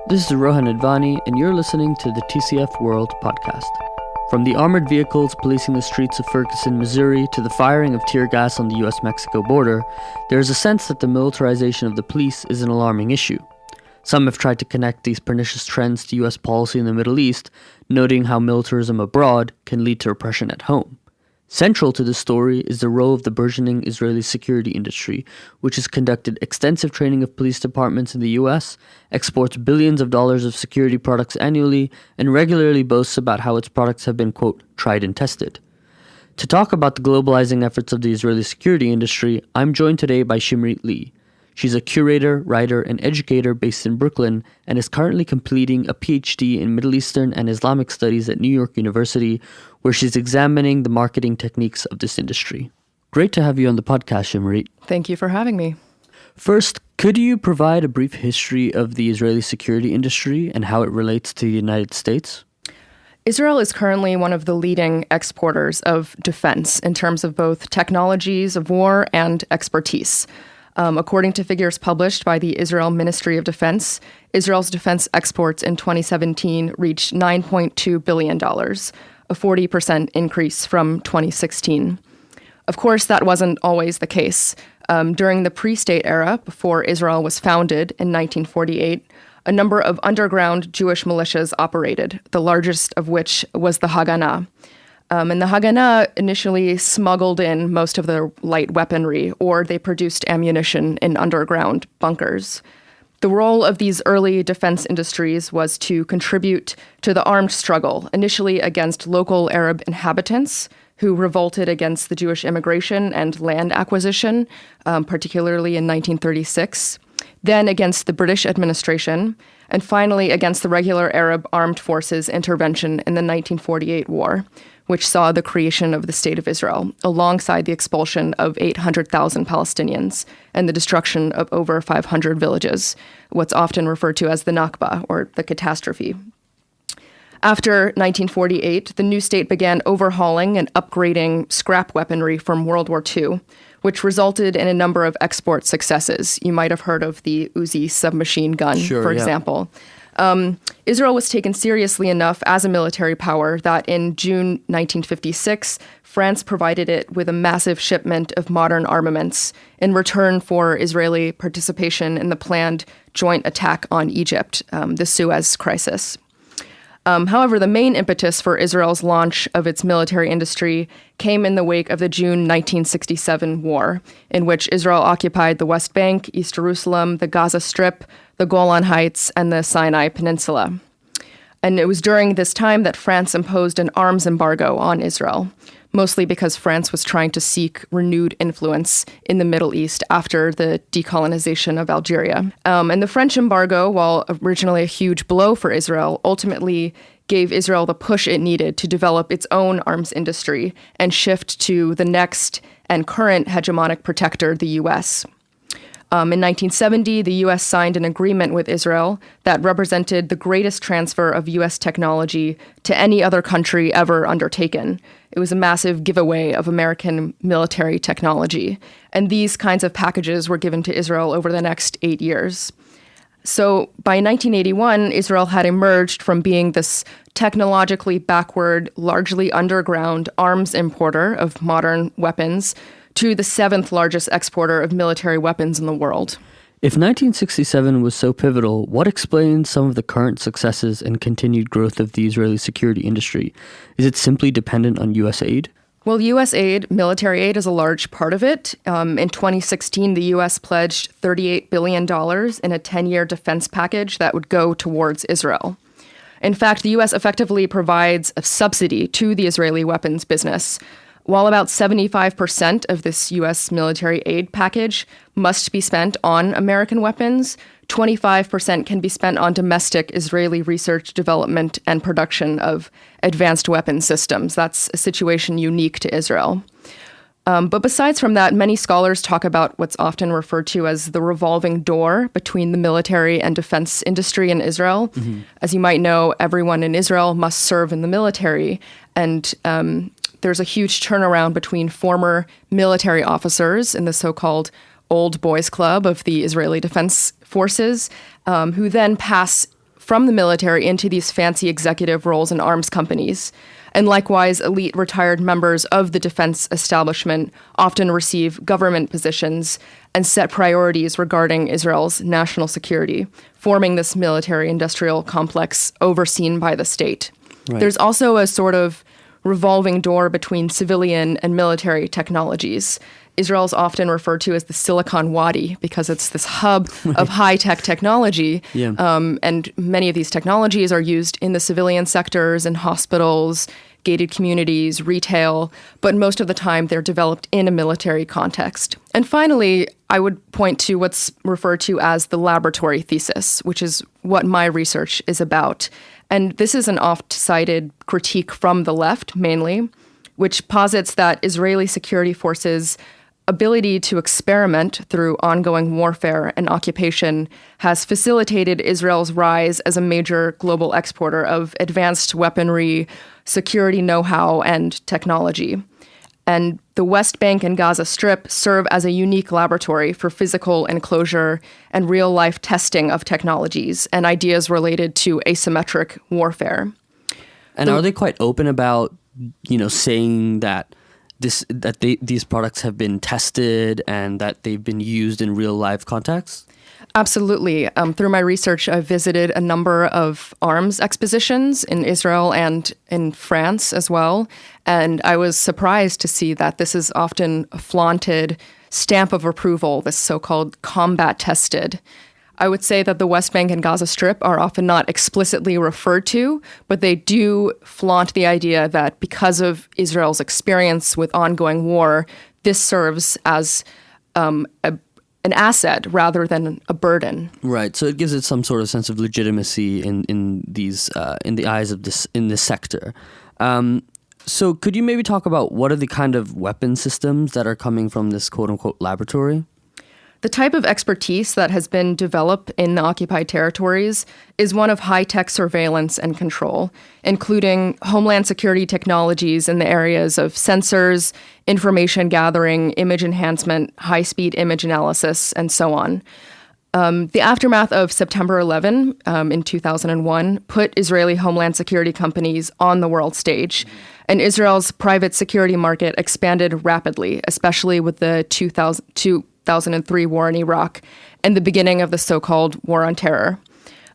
This is Rohan Advani, and you're listening to the TCF World podcast. From the armored vehicles policing the streets of Ferguson, Missouri, to the firing of tear gas on the US-Mexico border, there is a sense that the militarization of the police is an alarming issue. Some have tried to connect these pernicious trends to US policy in the Middle East, noting how militarism abroad can lead to repression at home. Central to this story is the role of the burgeoning Israeli security industry, which has conducted extensive training of police departments in the US, exports billions of dollars of security products annually, and regularly boasts about how its products have been, quote, tried and tested. To talk about the globalizing efforts of the Israeli security industry, I'm joined today by Shimrit Lee. She's a curator, writer, and educator based in Brooklyn and is currently completing a PhD in Middle Eastern and Islamic Studies at New York University, where she's examining the marketing techniques of this industry. Great to have you on the podcast, Shimrit. Thank you for having me. First, could you provide a brief history of the Israeli security industry and how it relates to the United States? Israel is currently one of the leading exporters of defense in terms of both technologies of war and expertise. According to figures published by the Israel Ministry of Defense, Israel's defense exports in 2017 reached $9.2 billion, a 40% increase from 2016. Of course, that wasn't always the case. During the pre-state era, before Israel was founded in 1948, a number of underground Jewish militias operated, the largest of which was the Haganah. And the Haganah initially smuggled in most of their light weaponry, or they produced ammunition in underground bunkers. The role of these early defense industries was to contribute to the armed struggle, initially against local Arab inhabitants who revolted against the Jewish immigration and land acquisition, particularly in 1936, then against the British administration, and finally against the regular Arab armed forces intervention in the 1948 war, which saw the creation of the State of Israel, alongside the expulsion of 800,000 Palestinians and the destruction of over 500 villages, what's often referred to as the Nakba, or the catastrophe. After 1948, the new state began overhauling and upgrading scrap weaponry from World War II, which resulted in a number of export successes. You might have heard of the Uzi submachine gun, for example. Israel was taken seriously enough as a military power that in June 1956, France provided it with a massive shipment of modern armaments in return for Israeli participation in the planned joint attack on Egypt, the Suez Crisis. However, the main impetus for Israel's launch of its military industry came in the wake of the June 1967 war, in which Israel occupied the West Bank, East Jerusalem, the Gaza Strip, the Golan Heights, and the Sinai Peninsula. And it was during this time that France imposed an arms embargo on Israel, mostly because France was trying to seek renewed influence in the Middle East after the decolonization of Algeria. And the French embargo, while originally a huge blow for Israel, ultimately gave Israel the push it needed to develop its own arms industry and shift to the next and current hegemonic protector, the U.S. In 1970, the U.S. signed an agreement with Israel that represented the greatest transfer of U.S. technology to any other country ever undertaken. It was a massive giveaway of American military technology. And these kinds of packages were given to Israel over the next 8 years. So by 1981, Israel had emerged from being this technologically backward, largely underground arms importer of modern weapons to the seventh largest exporter of military weapons in the world. If 1967 was so pivotal, what explains some of the current successes and continued growth of the Israeli security industry? Is it simply dependent on U.S. aid? Well, U.S. aid, military aid, is a large part of it. In 2016, the U.S. pledged $38 billion in a 10-year defense package that would go towards Israel. In fact, the U.S. effectively provides a subsidy to the Israeli weapons business. While about 75% of this U.S. military aid package must be spent on American weapons, 25% can be spent on domestic Israeli research, development, and production of advanced weapon systems. That's a situation unique to Israel. But besides from that, many scholars talk about what's often referred to as the revolving door between the military and defense industry in Israel. Mm-hmm. As you might know, everyone in Israel must serve in the military, and there's a huge turnaround between former military officers in the so-called Old Boys Club of the Israeli Defense Forces, who then pass from the military into these fancy executive roles in arms companies. And likewise, elite retired members of the defense establishment often receive government positions and set priorities regarding Israel's national security, forming this military-industrial complex overseen by the state. Right. There's also a sort of revolving door between civilian and military technologies. Israel is often referred to as the Silicon Wadi because it's this hub of high-tech technology. Yeah. And many of these technologies are used in the civilian sectors, in hospitals, gated communities, retail, but most of the time they're developed in a military context. And finally, I would point to what's referred to as the laboratory thesis, which is what my research is about. And this is an oft-cited critique from the left, mainly, which posits that Israeli security forces' ability to experiment through ongoing warfare and occupation has facilitated Israel's rise as a major global exporter of advanced weaponry, security know-how, and technology. And the West Bank and Gaza Strip serve as a unique laboratory for physical enclosure and real-life testing of technologies and ideas related to asymmetric warfare. And are they quite open about, saying that these products have been tested and that they've been used in real-life contexts? Absolutely. Through my research, I've visited a number of arms expositions in Israel and in France as well. And I was surprised to see that this is often a flaunted stamp of approval, this so-called combat tested. I would say that the West Bank and Gaza Strip are often not explicitly referred to, but they do flaunt the idea that because of Israel's experience with ongoing war, this serves as an asset rather than a burden. Right. So it gives it some sort of sense of legitimacy in the eyes of this sector. So could you maybe talk about what are the kind of weapon systems that are coming from this quote unquote laboratory? The type of expertise that has been developed in the occupied territories is one of high-tech surveillance and control, including homeland security technologies in the areas of sensors, information gathering, image enhancement, high-speed image analysis, and so on. The aftermath of September 11 in 2001 put Israeli homeland security companies on the world stage, and Israel's private security market expanded rapidly, especially with the 2003 war in Iraq and the beginning of the so-called War on Terror.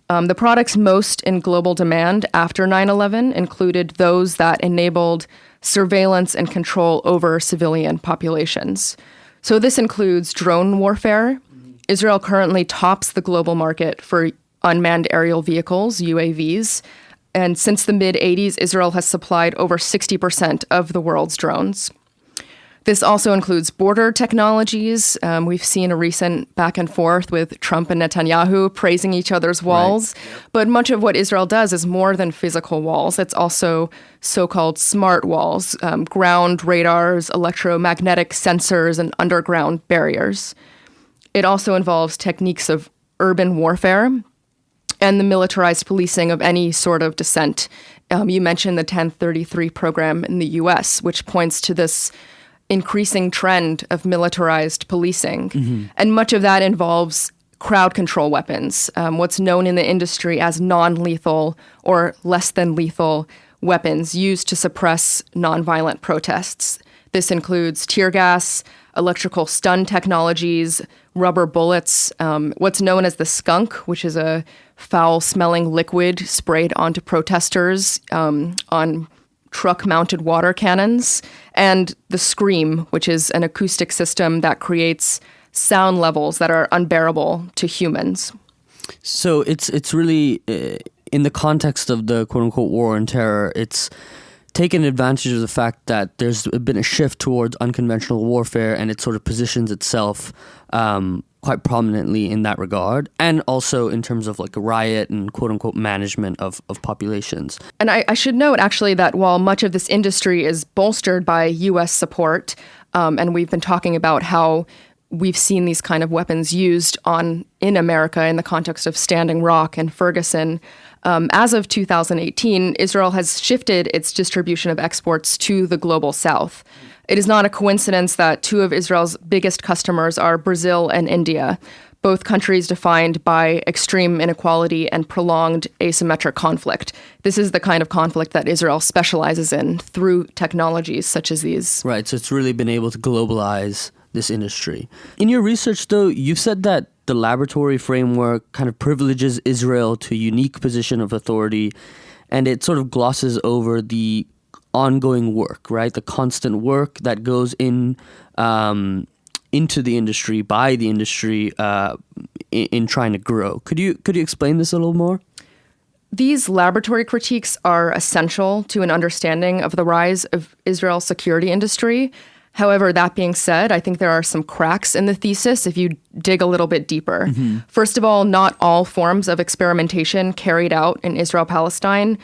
The products most in global demand after 9/11 included those that enabled surveillance and control over civilian populations. So this includes drone warfare. Israel currently tops the global market for unmanned aerial vehicles, UAVs. And since the mid-'80s, Israel has supplied over 60% of the world's drones. This also includes border technologies. We've seen a recent back and forth with Trump and Netanyahu praising each other's walls. Right. But much of what Israel does is more than physical walls. It's also so-called smart walls, ground radars, electromagnetic sensors, and underground barriers. It also involves techniques of urban warfare and the militarized policing of any sort of dissent. You mentioned the 1033 program in the U.S., which points to this increasing trend of militarized policing. Mm-hmm. And much of that involves crowd control weapons, what's known in the industry as non-lethal or less than lethal weapons used to suppress nonviolent protests. This includes tear gas, electrical stun technologies, rubber bullets, what's known as the skunk, which is a foul-smelling liquid sprayed onto protesters on truck-mounted water cannons, and the scream, which is an acoustic system that creates sound levels that are unbearable to humans. So it's really, in the context of the quote-unquote war on terror, it's taken advantage of the fact that there's been a shift towards unconventional warfare, and it sort of positions itself quite prominently in that regard, and also in terms of like a riot and quote-unquote management of populations. And I should note, actually, that while much of this industry is bolstered by U.S. support, and we've been talking about how we've seen these kind of weapons used in America in the context of Standing Rock and Ferguson, as of 2018, Israel has shifted its distribution of exports to the global south. It is not a coincidence that two of Israel's biggest customers are Brazil and India, both countries defined by extreme inequality and prolonged asymmetric conflict. This is the kind of conflict that Israel specializes in through technologies such as these. Right, so it's really been able to globalize this industry. In your research, though, you've said that the laboratory framework kind of privileges Israel to a unique position of authority, and it sort of glosses over the ongoing work, right? The constant work that goes in into the industry, by the industry, in trying to grow. Could you explain this a little more? These laboratory critiques are essential to an understanding of the rise of Israel's security industry. However, that being said, I think there are some cracks in the thesis if you dig a little bit deeper. Mm-hmm. First of all, not all forms of experimentation carried out in Israel-Palestine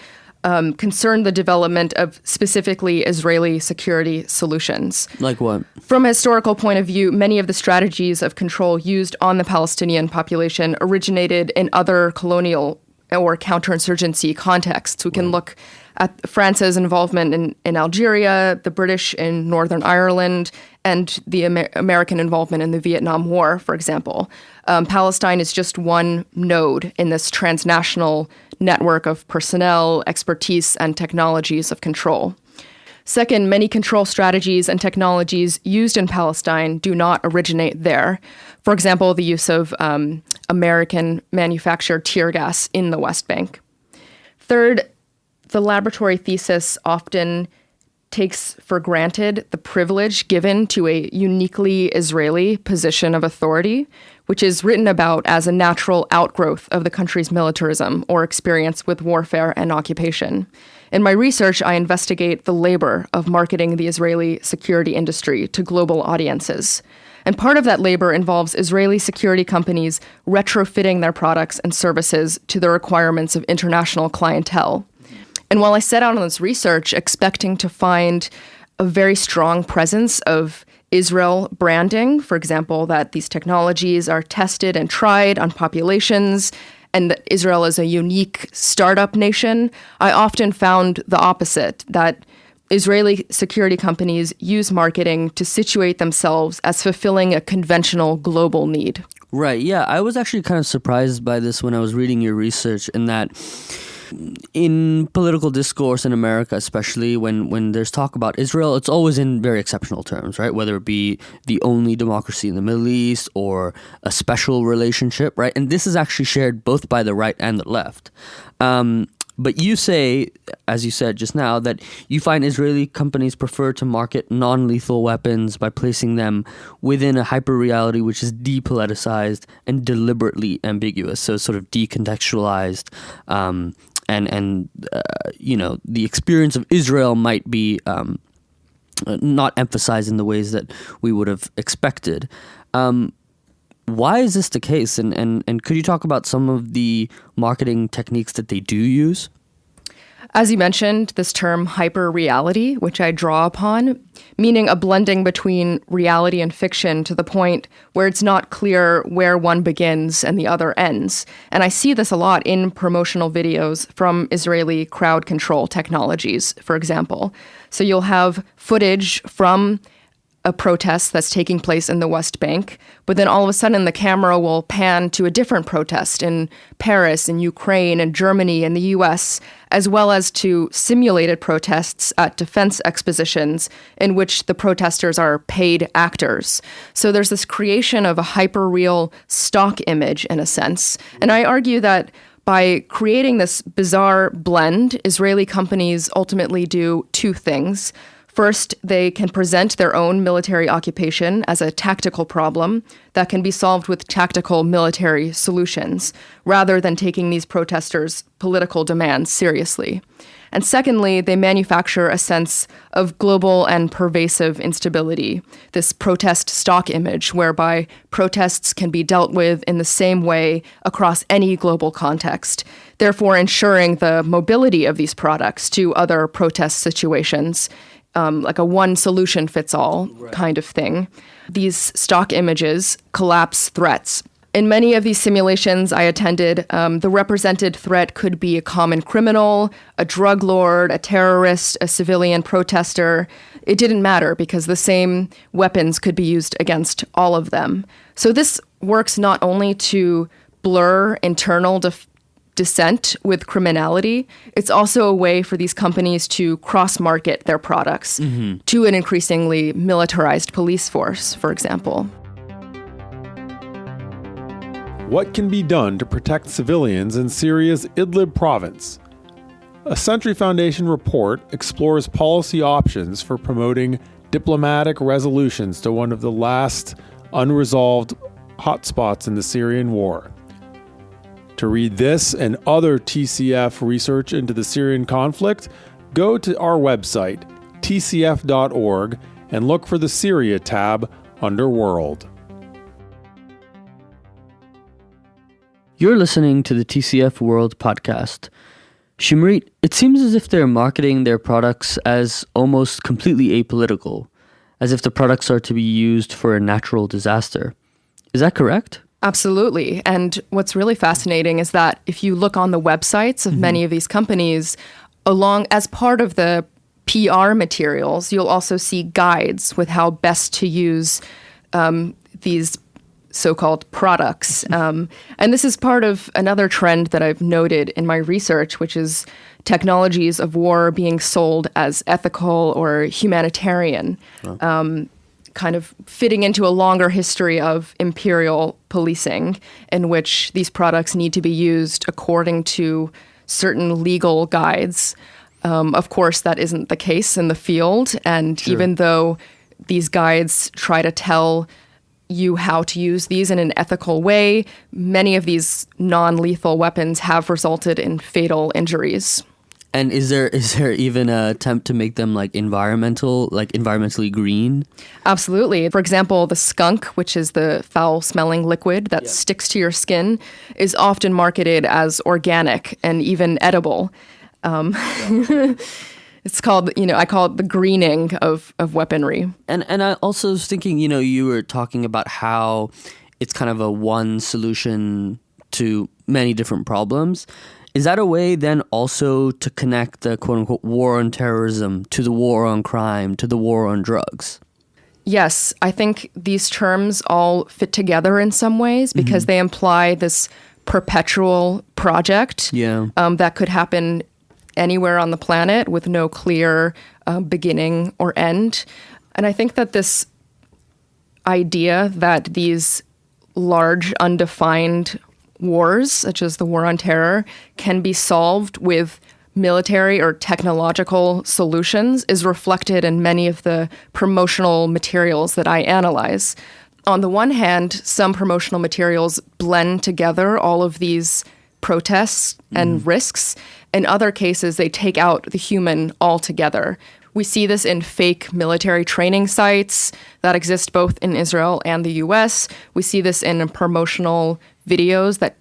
concern the development of specifically Israeli security solutions. Like what? From a historical point of view, many of the strategies of control used on the Palestinian population originated in other colonial or counterinsurgency contexts. We can look at France's involvement in Algeria, the British in Northern Ireland, and the American involvement in the Vietnam War, for example. Palestine is just one node in this transnational network of personnel, expertise, and technologies of control. Second, many control strategies and technologies used in Palestine do not originate there. For example, the use of American-manufactured tear gas in the West Bank. Third, the laboratory thesis often takes for granted the privilege given to a uniquely Israeli position of authority, which is written about as a natural outgrowth of the country's militarism or experience with warfare and occupation. In my research, I investigate the labor of marketing the Israeli security industry to global audiences. And part of that labor involves Israeli security companies retrofitting their products and services to the requirements of international clientele. And while I set out on this research expecting to find a very strong presence of Israel branding, for example, that these technologies are tested and tried on populations, and that Israel is a unique startup nation, I often found the opposite, that Israeli security companies use marketing to situate themselves as fulfilling a conventional global need. Right, yeah. I was actually kind of surprised by this when I was reading your research, in that in political discourse in America, especially when there's talk about Israel, it's always in very exceptional terms, right? Whether it be the only democracy in the Middle East or a special relationship, right? And this is actually shared both by the right and the left. But you say, as you said just now, that you find Israeli companies prefer to market non-lethal weapons by placing them within a hyper-reality which is depoliticized and deliberately ambiguous, so sort of decontextualized. The experience of Israel might be not emphasized in the ways that we would have expected. Why is this the case? And could you talk about some of the marketing techniques that they do use? As you mentioned, this term hyper-reality, which I draw upon, meaning a blending between reality and fiction to the point where it's not clear where one begins and the other ends. And I see this a lot in promotional videos from Israeli crowd control technologies, for example. So you'll have footage from a protest that's taking place in the West Bank, but then all of a sudden the camera will pan to a different protest in Paris, in Ukraine, in Germany, in the US, as well as to simulated protests at defense expositions in which the protesters are paid actors. So there's this creation of a hyper-real stock image, in a sense. And I argue that by creating this bizarre blend, Israeli companies ultimately do two things. First, they can present their own military occupation as a tactical problem that can be solved with tactical military solutions, rather than taking these protesters' political demands seriously. And secondly, they manufacture a sense of global and pervasive instability, this protest stock image whereby protests can be dealt with in the same way across any global context, therefore ensuring the mobility of these products to other protest situations, like a one-solution-fits-all kind of thing. These stock images collapse threats. In many of these simulations I attended, the represented threat could be a common criminal, a drug lord, a terrorist, a civilian protester. it didn't matter because the same weapons could be used against all of them. So this works not only to blur internal dissent with criminality, it's also a way for these companies to cross-market their products to an increasingly militarized police force, for example. What can be done to protect civilians in Syria's Idlib province? A Century Foundation report explores policy options for promoting diplomatic resolutions to one of the last unresolved hotspots in the Syrian war. To read this and other TCF research into the Syrian conflict, go to our website, tcf.org, and look for the Syria tab under World. You're listening to the TCF World podcast. Shimrit, it seems as if they're marketing their products as almost completely apolitical, as if the products are to be used for a natural disaster. Is that correct? Absolutely. And what's really fascinating is that if you look on the websites of many of these companies, as part of the PR materials, you'll also see guides with how best to use these so-called products. And this is part of another trend that I've noted in my research, which is technologies of war being sold as ethical or humanitarian, kind of fitting into a longer history of imperial policing in which these products need to be used according to certain legal guides. Of course, that isn't the case in the field. And even though these guides try to tell you how to use these in an ethical way, many of these non-lethal weapons have resulted in fatal injuries. And is there even an attempt to make them environmentally green? Absolutely. For example, the skunk, which is the foul-smelling liquid that sticks to your skin, is often marketed as organic and even edible. It's called, I call it the greening of weaponry. And I also was thinking, you were talking about how it's kind of a one solution to many different problems. Is that a way then also to connect the quote-unquote war on terrorism to the war on crime, to the war on drugs? Yes, I think these terms all fit together in some ways because they imply this perpetual project that could happen anywhere on the planet with no clear beginning or end. And I think that this idea that these large, undefined wars, such as the war on terror, can be solved with military or technological solutions is reflected in many of the promotional materials that I analyze. On the one hand, some promotional materials blend together all of these protests and risks. In other cases, they take out the human altogether. We see this in fake military training sites that exist both in Israel and the US. We see this in promotional videos that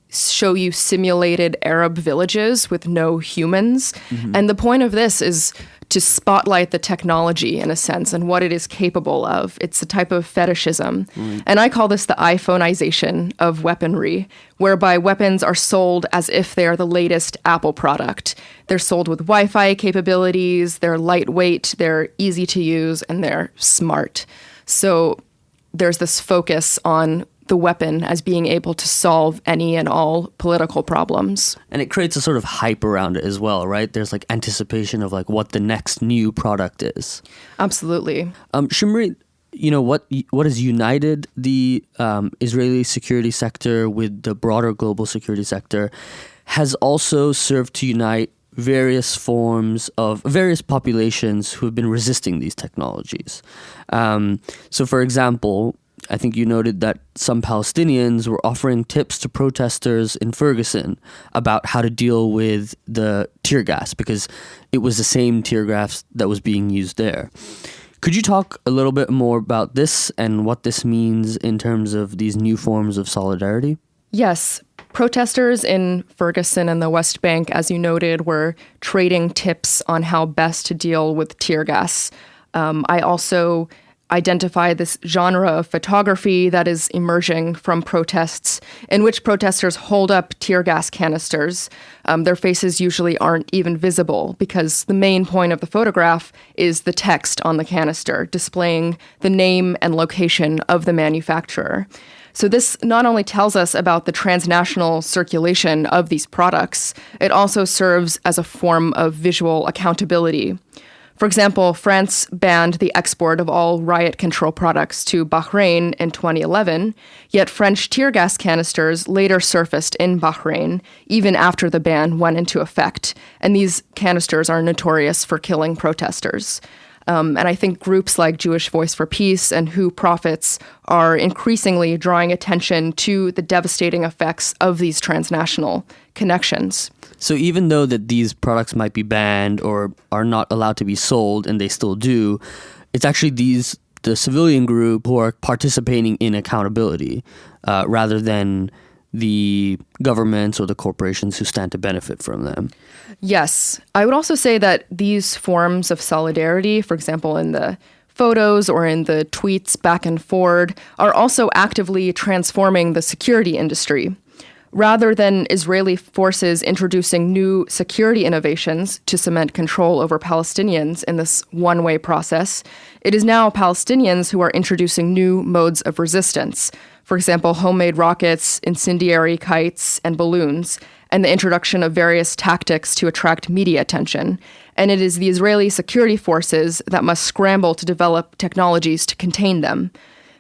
show you simulated Arab villages with no humans. And the point of this is to spotlight the technology, in a sense, and what it is capable of. It's a type of fetishism. And I call this the iPhoneization of weaponry, whereby weapons are sold as if they are the latest Apple product. They're sold with Wi-Fi capabilities, they're lightweight, they're easy to use, and they're smart. So there's this focus on the weapon as being able to solve any and all political problems. And it creates a sort of hype around it as well, right? There's anticipation of what the next new product is. Absolutely. Shimrit, what has united the Israeli security sector with the broader global security sector has also served to unite various populations who have been resisting these technologies. So for example, I think you noted that some Palestinians were offering tips to protesters in Ferguson about how to deal with the tear gas because it was the same tear gas that was being used there. Could you talk a little bit more about this and what this means in terms of these new forms of solidarity? Yes. Protesters in Ferguson and the West Bank, as you noted, were trading tips on how best to deal with tear gas. I also identify this genre of photography that is emerging from protests, in which protesters hold up tear gas canisters. Their faces usually aren't even visible because the main point of the photograph is the text on the canister, displaying the name and location of the manufacturer. So this not only tells us about the transnational circulation of these products, it also serves as a form of visual accountability. For example, France banned the export of all riot control products to Bahrain in 2011, yet French tear gas canisters later surfaced in Bahrain, even after the ban went into effect. And these canisters are notorious for killing protesters. And I think groups like Jewish Voice for Peace and Who Profits are increasingly drawing attention to the devastating effects of these transnational connections. So even though that these products might be banned or are not allowed to be sold, and they still do, it's actually the civilian group who are participating in accountability rather than the governments or the corporations who stand to benefit from them. Yes. I would also say that these forms of solidarity, for example, in the photos or in the tweets back and forward, are also actively transforming the security industry. Rather than Israeli forces introducing new security innovations to cement control over Palestinians in this one-way process, it is now Palestinians who are introducing new modes of resistance. For example, homemade rockets, incendiary kites, and balloons, and the introduction of various tactics to attract media attention. And it is the Israeli security forces that must scramble to develop technologies to contain them.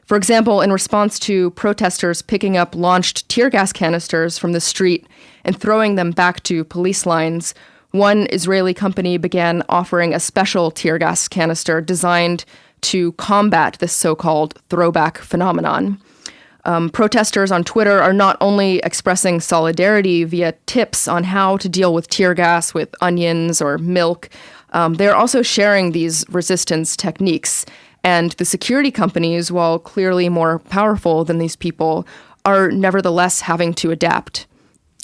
For example, in response to protesters picking up launched tear gas canisters from the street and throwing them back to police lines, one Israeli company began offering a special tear gas canister designed to combat this so-called throwback phenomenon. Protesters on Twitter are not only expressing solidarity via tips on how to deal with tear gas with onions or milk, they're also sharing these resistance techniques. And the security companies, while clearly more powerful than these people, are nevertheless having to adapt.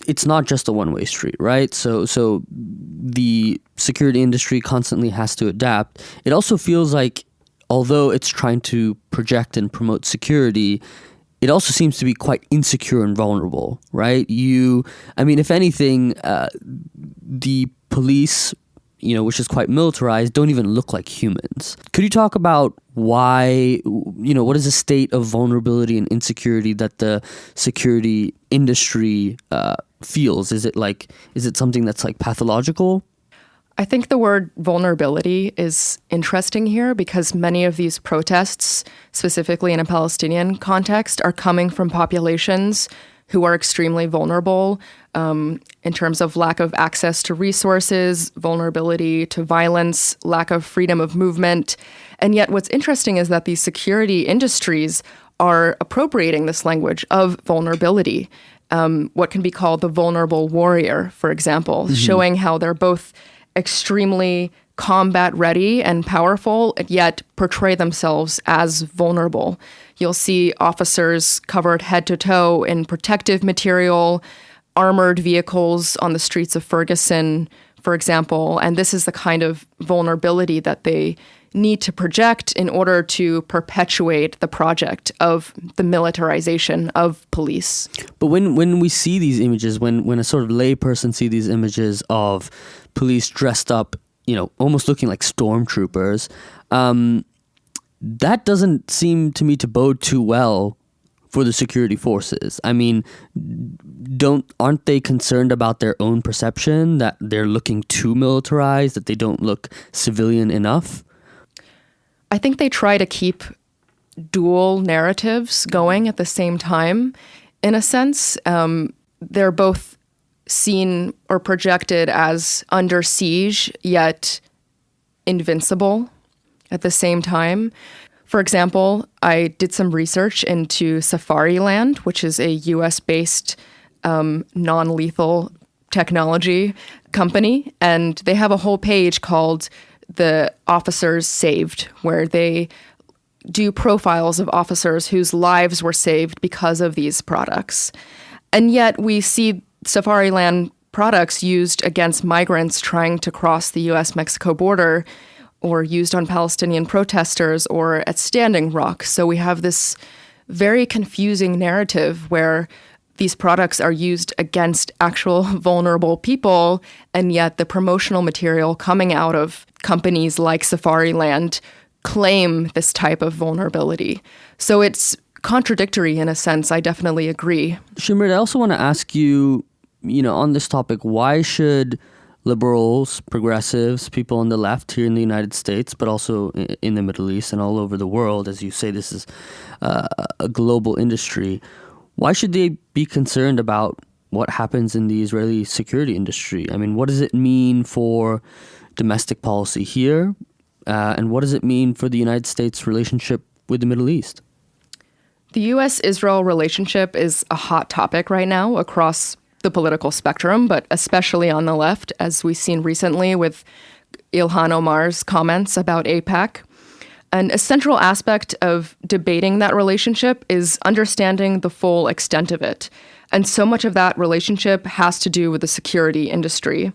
It's not just a one-way street, right? So the security industry constantly has to adapt. It also feels like, although it's trying to project and promote security, it also seems to be quite insecure and vulnerable, right? If anything, the police, which is quite militarized, don't even look like humans. Could you talk about why, what is the state of vulnerability and insecurity that the security industry feels? Is it something that's like pathological? I think the word vulnerability is interesting here because many of these protests, specifically in a Palestinian context, are coming from populations who are extremely vulnerable in terms of lack of access to resources, vulnerability to violence, lack of freedom of movement. And yet what's interesting is that these security industries are appropriating this language of vulnerability, what can be called the vulnerable warrior, for example, showing how they're both extremely combat ready and powerful, yet portray themselves as vulnerable. You'll see officers covered head to toe in protective material, armored vehicles on the streets of Ferguson, for example. And this is the kind of vulnerability that they need to project in order to perpetuate the project of the militarization of police. But when we see these images, when a sort of layperson see these images of police dressed up, almost looking like stormtroopers, that doesn't seem to me to bode too well for the security forces. I mean, aren't they concerned about their own perception, that they're looking too militarized, that they don't look civilian enough? I think they try to keep dual narratives going at the same time. In a sense, they're both seen or projected as under siege, yet invincible at the same time. For example, I did some research into Safariland, which is a US-based non-lethal technology company, and they have a whole page called The Officers Saved, where they do profiles of officers whose lives were saved because of these products. And yet we see Safariland products used against migrants trying to cross the US-Mexico border or used on Palestinian protesters or at Standing Rock. So we have this very confusing narrative where these products are used against actual vulnerable people, and yet the promotional material coming out of companies like Safariland claim this type of vulnerability. So it's contradictory in a sense. I definitely agree. Shimrit, I also want to ask you, on this topic, why should liberals, progressives, people on the left here in the United States, but also in the Middle East and all over the world, as you say, this is a global industry, why should they be concerned about what happens in the Israeli security industry? I mean, what does it mean for domestic policy here? And what does it mean for the United States' relationship with the Middle East? The U.S.-Israel relationship is a hot topic right now across the political spectrum, but especially on the left, as we've seen recently with Ilhan Omar's comments about AIPAC. And a central aspect of debating that relationship is understanding the full extent of it. And so much of that relationship has to do with the security industry.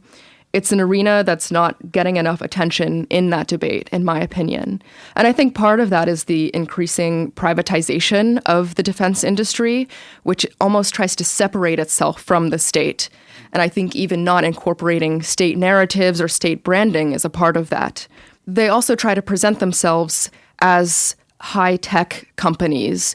It's an arena that's not getting enough attention in that debate, in my opinion. And I think part of that is the increasing privatization of the defense industry, which almost tries to separate itself from the state. And I think even not incorporating state narratives or state branding is a part of that. They also try to present themselves as high-tech companies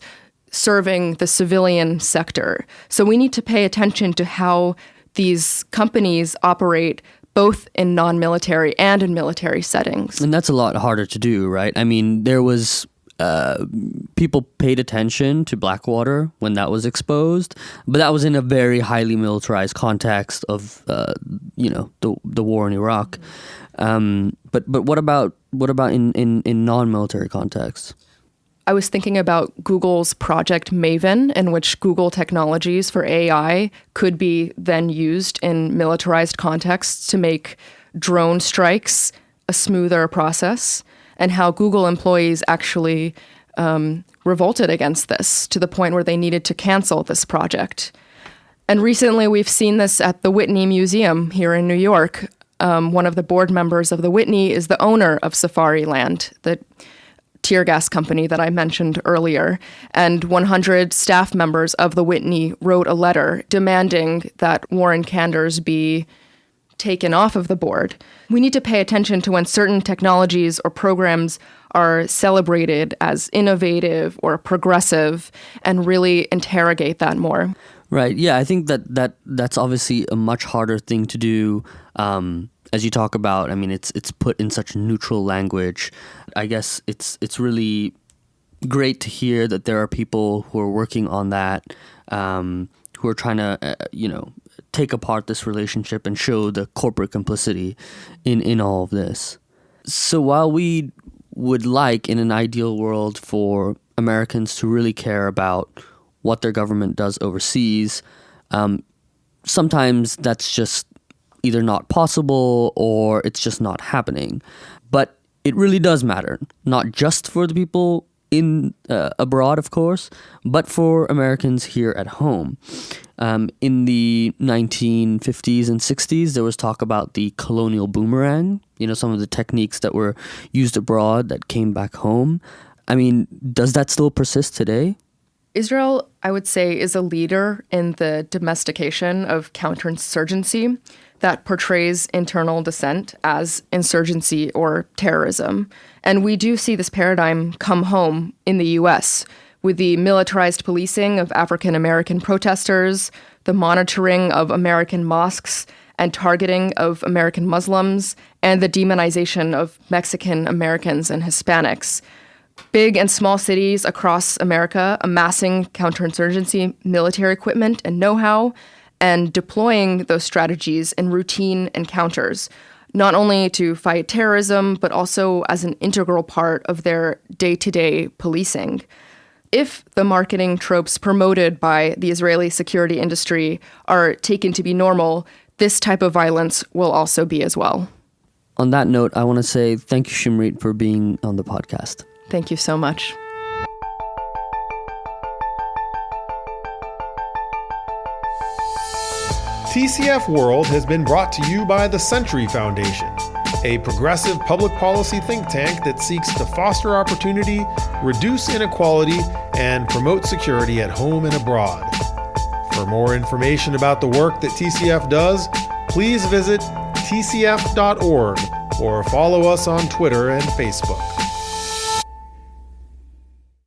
serving the civilian sector. So we need to pay attention to how these companies operate both in non-military and in military settings. And that's a lot harder to do, right? I mean, there was people paid attention to Blackwater when that was exposed, but that was in a very highly militarized context of the war in Iraq. But what about in non-military contexts? I was thinking about Google's Project Maven, in which Google technologies for AI could be then used in militarized contexts to make drone strikes a smoother process, and how Google employees actually revolted against this to the point where they needed to cancel this project. And recently we've seen this at the Whitney Museum here in New York. One of the board members of the Whitney is the owner of Safariland, the tear gas company that I mentioned earlier, and 100 staff members of the Whitney wrote a letter demanding that Warren Kanders be taken off of the board. We need to pay attention to when certain technologies or programs are celebrated as innovative or progressive and really interrogate that more. Right. Yeah, I think that's obviously a much harder thing to do. As you talk about, I mean, it's put in such neutral language. I guess it's really great to hear that there are people who are working on that, who are trying to, take apart this relationship and show the corporate complicity in all of this. So while we would like, in an ideal world, for Americans to really care about what their government does overseas, sometimes that's just either not possible or it's just not happening. But it really does matter, not just for the people in abroad, of course, but for Americans here at home. In the 1950s and 60s, there was talk about the colonial boomerang, some of the techniques that were used abroad that came back home. I mean, does that still persist today? Israel, I would say, is a leader in the domestication of counterinsurgency that portrays internal dissent as insurgency or terrorism. And we do see this paradigm come home in the U.S. with the militarized policing of African American protesters, the monitoring of American mosques and targeting of American Muslims, and the demonization of Mexican Americans and Hispanics. Big and small cities across America amassing counterinsurgency military equipment and know-how, and deploying those strategies in routine encounters, not only to fight terrorism, but also as an integral part of their day-to-day policing. If the marketing tropes promoted by the Israeli security industry are taken to be normal, this type of violence will also be as well. On that note, I want to say thank you, Shimrit, for being on the podcast. Thank you so much. TCF World has been brought to you by the Century Foundation, a progressive public policy think tank that seeks to foster opportunity, reduce inequality, and promote security at home and abroad. For more information about the work that TCF does, please visit tcf.org or follow us on Twitter and Facebook.